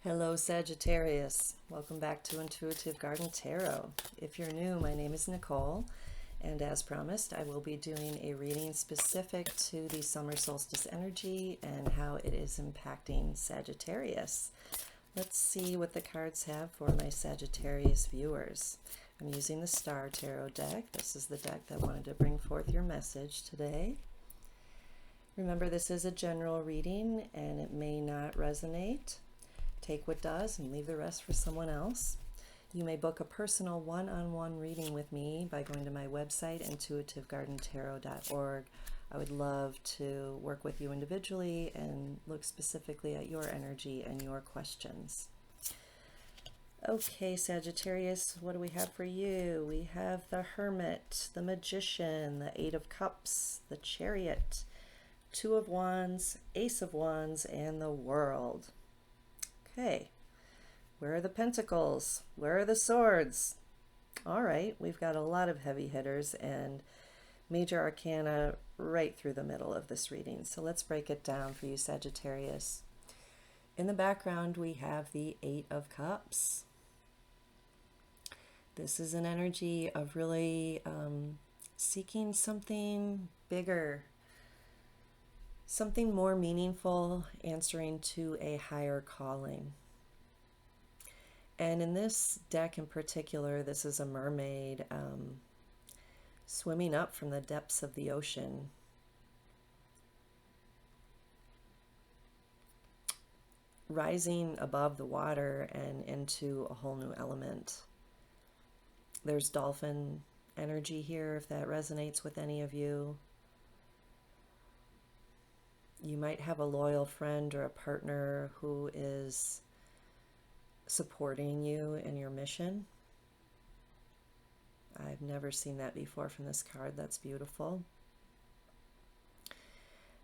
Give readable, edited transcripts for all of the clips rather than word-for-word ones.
Hello, Sagittarius. Welcome back to Intuitive Garden Tarot. If you're new, my name is Nicole, and as promised, I will be doing a reading specific to the summer solstice energy and how it is impacting Sagittarius. Let's see what the cards have for my Sagittarius viewers. I'm using the Star Tarot deck. This is the deck that wanted to bring forth your message today. Remember, this is a general reading and it may not resonate. Take what does and leave the rest for someone else. You may book a personal one-on-one reading with me by going to my website, intuitivegardentarot.org. I would love to work with you individually and look specifically at your energy and your questions. Okay, Sagittarius, what do we have for you? We have the Hermit, the Magician, the Eight of Cups, the Chariot, Two of Wands, Ace of Wands, and the World. Okay, where are the pentacles? Where are the swords? All right, we've got a lot of heavy hitters and major arcana right through the middle of this reading. So let's break it down for you, Sagittarius. In the background, we have the Eight of Cups. This is an energy of really seeking something bigger, something more meaningful, answering to a higher calling. And in this deck in particular, this is a mermaid swimming up from the depths of the ocean. Rising above the water and into a whole new element. There's dolphin energy here, if that resonates with any of you. You might have a loyal friend or a partner who is supporting you in your mission. I've never seen that before from this card. That's beautiful.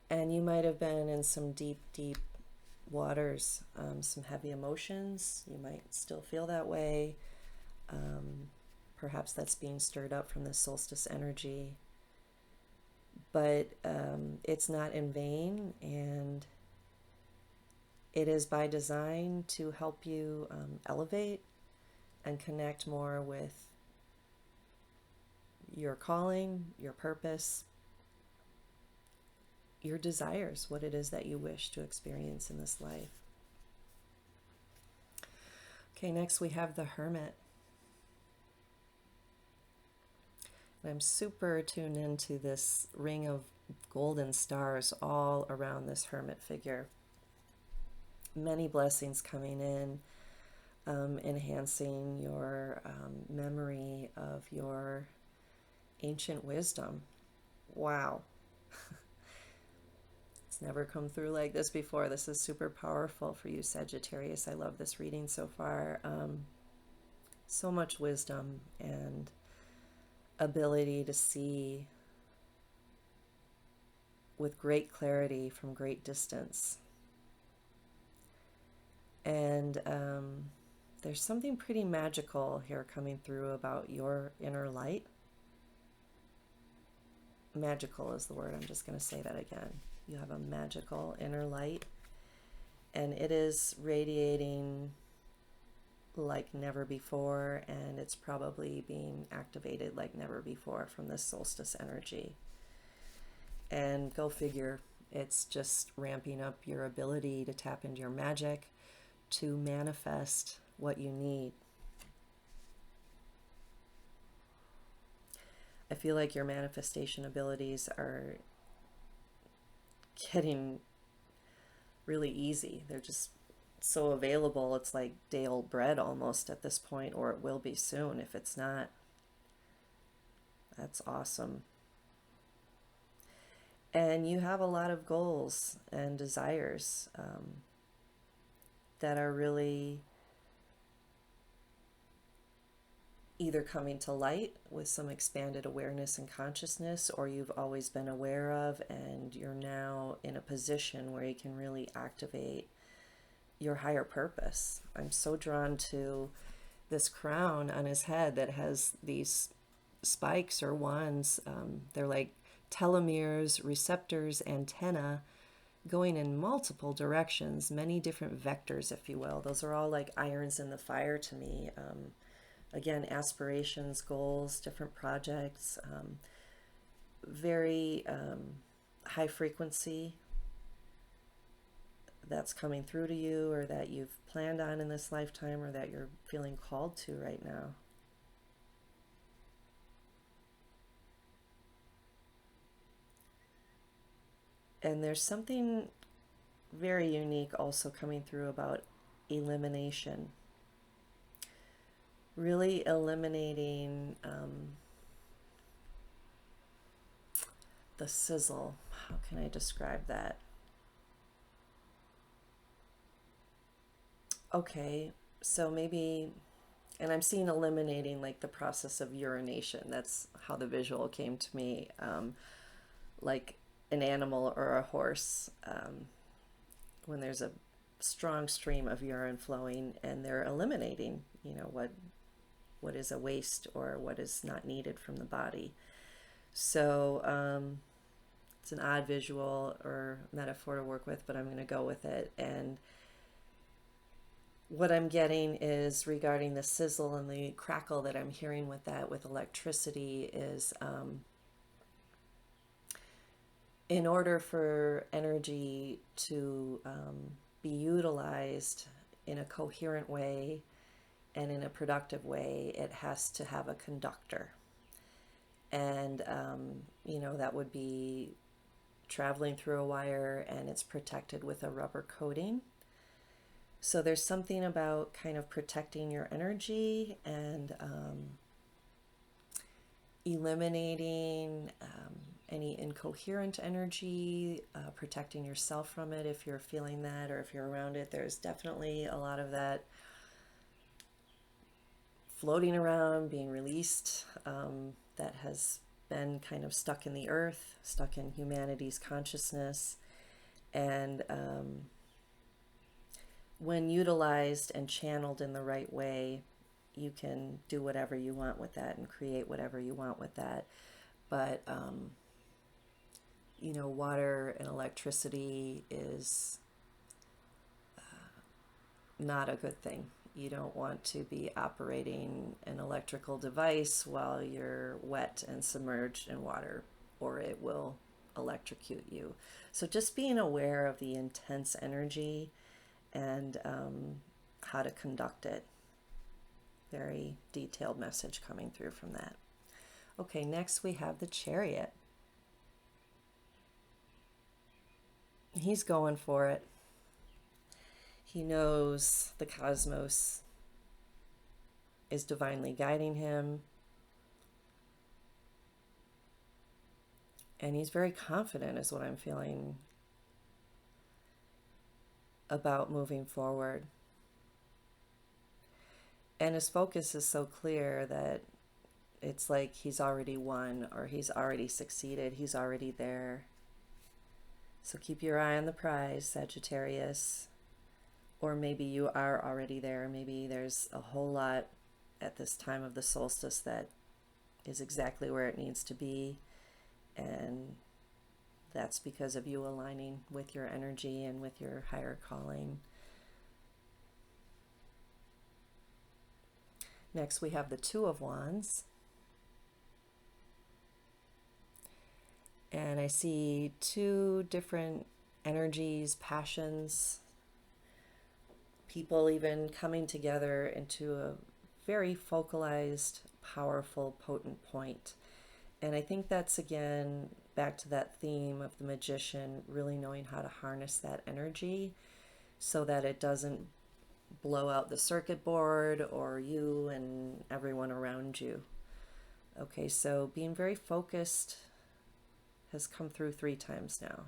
And you might have been in some deep, deep waters, some heavy emotions. You might still feel that way. Perhaps that's being stirred up from this solstice energy. But it's not in vain, and it is by design to help you elevate and connect more with your calling, your purpose, your desires, what it is that you wish to experience in this life. Okay, next we have the Hermit. I'm super tuned into this ring of golden stars all around this hermit figure. Many blessings coming in, enhancing your memory of your ancient wisdom. Wow. It's never come through like this before. This is super powerful for you, Sagittarius. I love this reading so far. So much wisdom and ability to see with great clarity from great distance. And there's something pretty magical here coming through about your inner light. Magical is the word. I'm just going to say that again. You have a magical inner light, and it is radiating like never before, and it's probably being activated like never before from this solstice energy. And go figure, it's just ramping up your ability to tap into your magic, to manifest what you need. I feel like your manifestation abilities are getting really easy. They're just so available. It's like day-old bread almost at this point, or it will be soon if it's not. That's awesome. And you have a lot of goals and desires that are really either coming to light with some expanded awareness and consciousness, or you've always been aware of and you're now in a position where you can really activate your higher purpose. I'm so drawn to this crown on his head that has these spikes or wands. They're like telomeres, receptors, antenna, going in multiple directions, many different vectors, if you will. Those are all like irons in the fire to me. Again, aspirations, goals, different projects, very high frequency that's coming through to you, or that you've planned on in this lifetime, or that you're feeling called to right now. And there's something very unique also coming through about elimination. Really eliminating the sizzle. How can I describe that? Okay, so maybe, and I'm seeing eliminating like the process of urination. That's how the visual came to me. Like an animal or a horse, when there's a strong stream of urine flowing and they're eliminating, what is a waste or what is not needed from the body. So it's an odd visual or metaphor to work with, but I'm going to go with it. And what I'm getting is, regarding the sizzle and the crackle that I'm hearing with that, with electricity, is in order for energy to be utilized in a coherent way and in a productive way, it has to have a conductor. And, that would be traveling through a wire, and it's protected with a rubber coating. So there's something about kind of protecting your energy and eliminating any incoherent energy, protecting yourself from it if you're feeling that, or if you're around it. There's definitely a lot of that floating around, being released, that has been kind of stuck in the earth, stuck in humanity's consciousness. And when utilized and channeled in the right way, you can do whatever you want with that and create whatever you want with that. But, water and electricity is not a good thing. You don't want to be operating an electrical device while you're wet and submerged in water, or it will electrocute you. So just being aware of the intense energy and how to conduct it. Very detailed message coming through from that. Okay, next we have the Chariot. He's going for it. He knows the cosmos is divinely guiding him. And he's very confident, is what I'm feeling, about moving forward. And his focus is so clear that it's like he's already won, or he's already succeeded. He's already there. So keep your eye on the prize, Sagittarius. Or maybe you are already there. Maybe there's a whole lot at this time of the solstice that is exactly where it needs to be. And that's because of you aligning with your energy and with your higher calling. Next, we have the Two of Wands. And I see two different energies, passions, people even coming together into a very focalized, powerful, potent point. And I think that's, again, back to that theme of the magician, really knowing how to harness that energy so that it doesn't blow out the circuit board or you and everyone around you. Okay, so being very focused has come through 3 times now.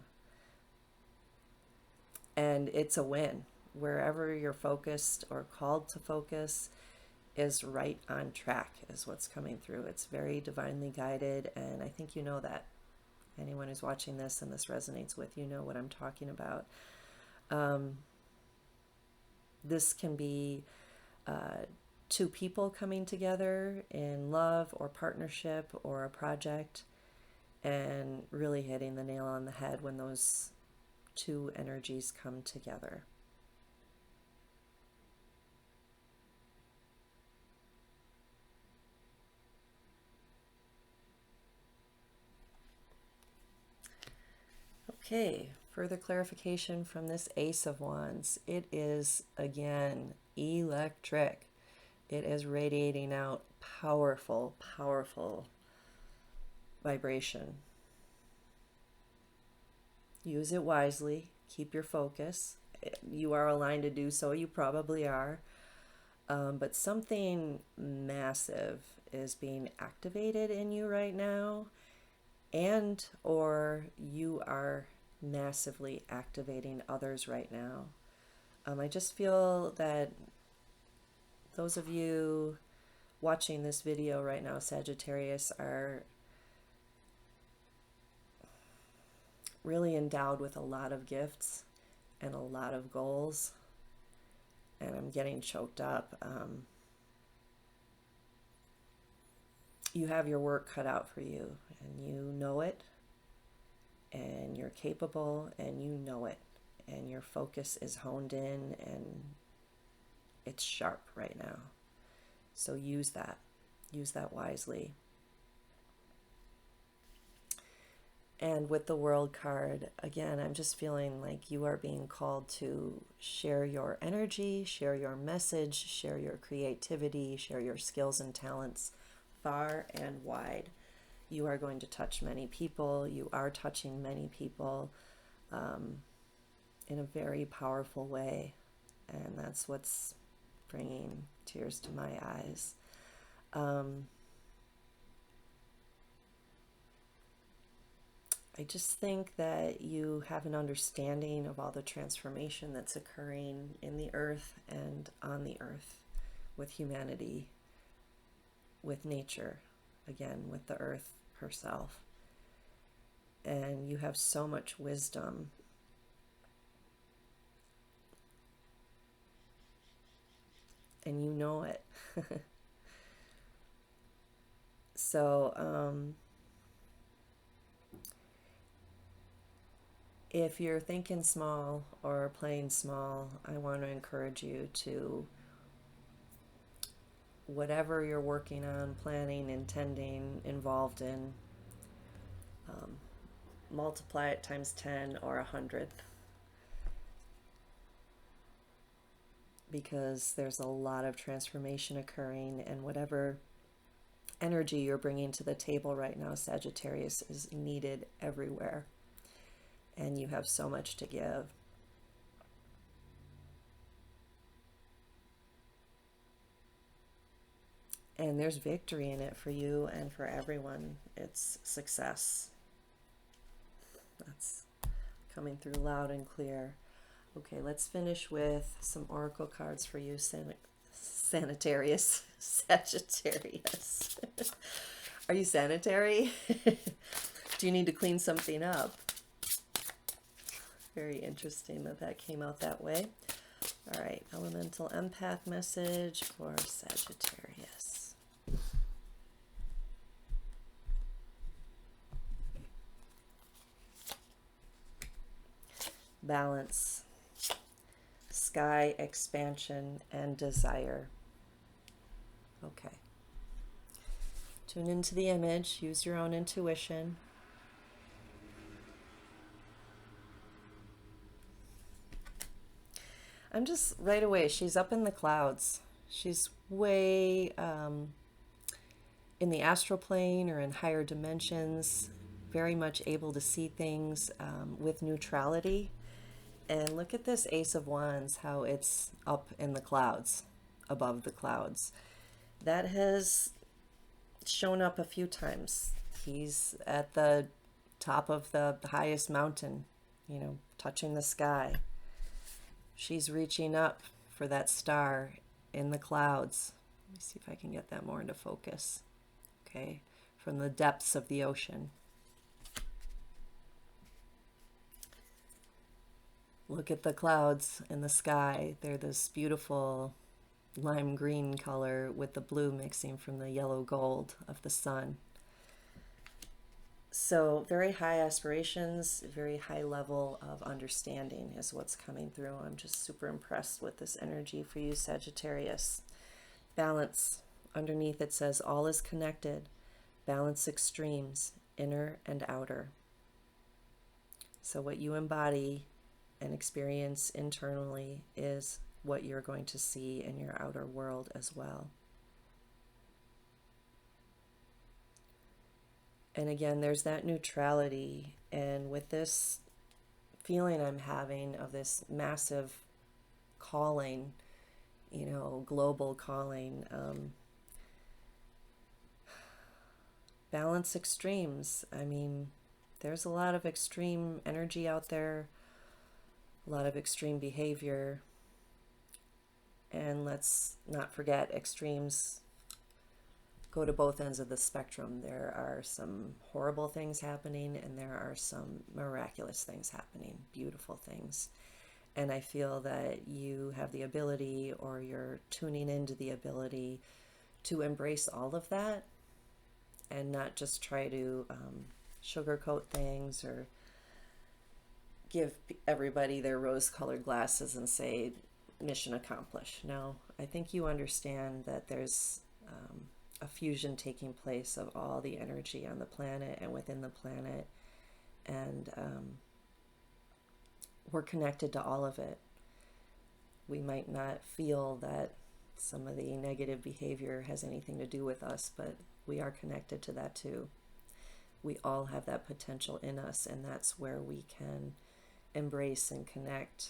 And it's a win. Wherever you're focused or called to focus is right on track, is what's coming through. It's very divinely guided, and I think you know that. Anyone who's watching this and this resonates with, you know what I'm talking about. This can be 2 people coming together in love or partnership or a project, and really hitting the nail on the head when those two energies come together. Okay, further clarification from this Ace of Wands. It is, again, electric. It is radiating out powerful, powerful vibration. Use it wisely. Keep your focus. You are aligned to do so. You probably are. But something massive is being activated in you right now, and or you are massively activating others right now. I just feel that those of you watching this video right now, Sagittarius, are really endowed with a lot of gifts and a lot of goals. And I'm getting choked up. You have your work cut out for you, and you know it, and you're capable, and you know it, and your focus is honed in, and it's sharp right now. So use that wisely. And with the World card, again, I'm just feeling like you are being called to share your energy, share your message, share your creativity, share your skills and talents far and wide. You are going to touch many people. You are touching many people in a very powerful way. And that's what's bringing tears to my eyes. I just think that you have an understanding of all the transformation that's occurring in the earth and on the earth with humanity, with nature, again, with the earth herself. And you have so much wisdom. And you know it. So, if you're thinking small or playing small, I want to encourage you to, whatever you're working on, planning, intending, involved in, multiply it times 10 or 100. Because there's a lot of transformation occurring, and whatever energy you're bringing to the table right now, Sagittarius, is needed everywhere. And you have so much to give. And there's victory in it for you and for everyone. It's success. That's coming through loud and clear. Okay, let's finish with some oracle cards for you, Sanitarius. Sagittarius. Are you sanitary? Do you need to clean something up? Very interesting that that came out that way. All right, elemental empath message for Sagittarius. Balance, sky expansion, and desire. Okay. Tune into the image, use your own intuition. I'm just right away, she's up in the clouds. She's way in the astral plane or in higher dimensions, very much able to see things with neutrality. And look at this Ace of Wands, how it's up in the clouds, above the clouds. That has shown up a few times. He's at the top of the highest mountain, you know, touching the sky. She's reaching up for that star in the clouds. Let me see if I can get that more into focus. Okay, from the depths of the ocean. Look at the clouds in the sky. They're this beautiful lime green color with the blue mixing from the yellow gold of the sun. So very high aspirations, very high level of understanding is what's coming through. I'm just super impressed with this energy for you, Sagittarius. Balance. Underneath it says all is connected. Balance extremes, inner and outer. So what you embody and experience internally is what you're going to see in your outer world as well. And again, there's that neutrality. And with this feeling I'm having of this massive calling, global calling, balance extremes. I mean, there's a lot of extreme energy out there, a lot of extreme behavior. And let's not forget, extremes go to both ends of the spectrum. There are some horrible things happening, and there are some miraculous things happening, beautiful things. And I feel that you have the ability, or you're tuning into the ability, to embrace all of that and not just try to sugarcoat things or give everybody their rose-colored glasses and say, mission accomplished. No, I think you understand that there's a fusion taking place of all the energy on the planet and within the planet, and we're connected to all of it. We might not feel that some of the negative behavior has anything to do with us, but we are connected to that too. We all have that potential in us, and that's where we can embrace and connect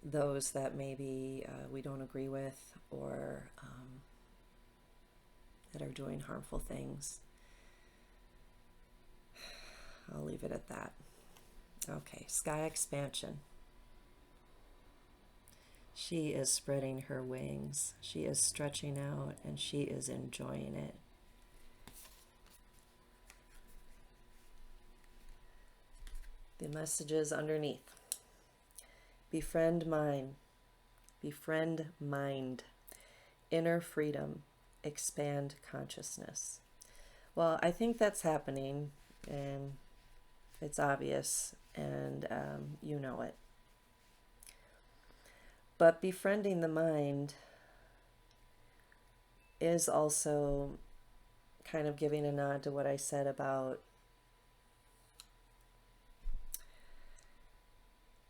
those that maybe we don't agree with, or that are doing harmful things. I'll leave it at that. Okay, sky expansion. She is spreading her wings. She is stretching out, and she is enjoying it. The messages underneath. Befriend mind. Befriend mind. Inner freedom. Expand consciousness. Well, I think that's happening, and it's obvious, and you know it. But befriending the mind is also kind of giving a nod to what I said about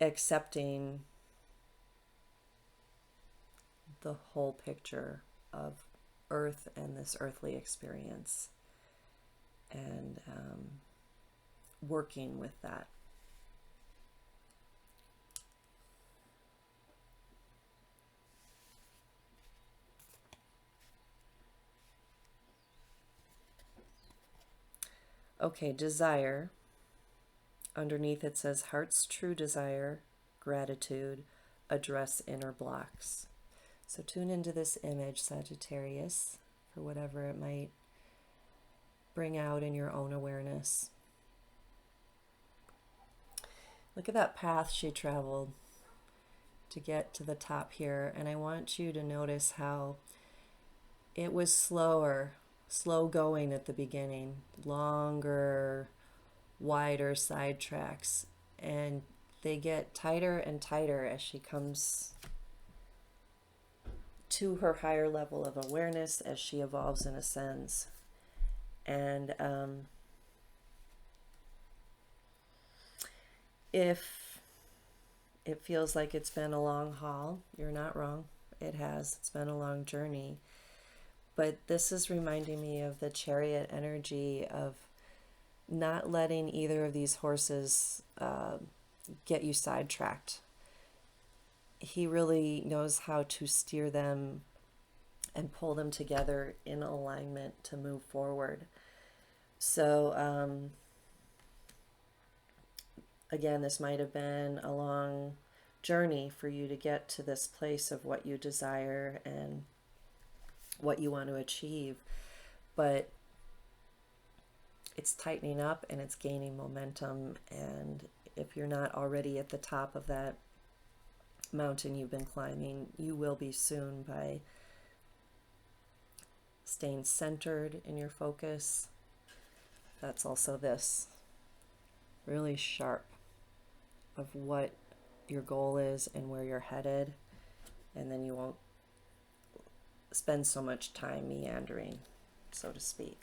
accepting the whole picture of Earth and this earthly experience, and working with that. Okay, desire. Underneath it says heart's true desire, gratitude, address inner blocks. So tune into this image, Sagittarius, for whatever it might bring out in your own awareness. Look at that path she traveled to get to the top here, and I want you to notice how it was slow going at the beginning, longer, wider side tracks, and they get tighter and tighter as she comes to her higher level of awareness, as she evolves and ascends. And if it feels like it's been a long haul, you're not wrong. It has. It's been a long journey. But this is reminding me of the chariot energy of not letting either of these horses get you sidetracked. He really knows how to steer them and pull them together in alignment to move forward. So again, this might have been a long journey for you to get to this place of what you desire and what you want to achieve, but it's tightening up and it's gaining momentum. And if you're not already at the top of that mountain you've been climbing, you will be soon, by staying centered in your focus, that's also this. Really sharp of what your goal is and where you're headed, and then you won't spend so much time meandering, so to speak.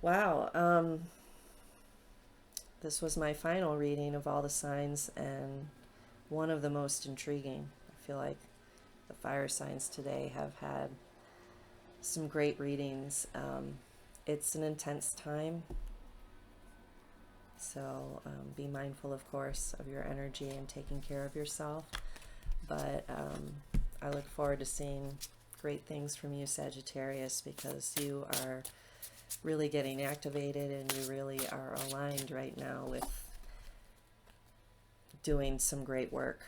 Wow, this was my final reading of all the signs, and one of the most intriguing. I feel like the fire signs today have had some great readings. It's an intense time, so be mindful, of course, of your energy and taking care of yourself. But I look forward to seeing great things from you, Sagittarius, because you are really getting activated and you really are aligned right now with doing some great work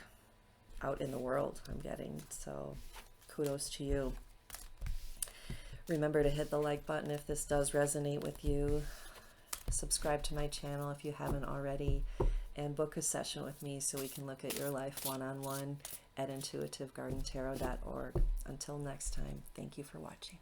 out in the world, I'm getting. So kudos to you. Remember to hit the like button if this does resonate with you. Subscribe to my channel if you haven't already, and book a session with me so we can look at your life one-on-one at intuitivegardentarot.org. Until next time, thank you for watching.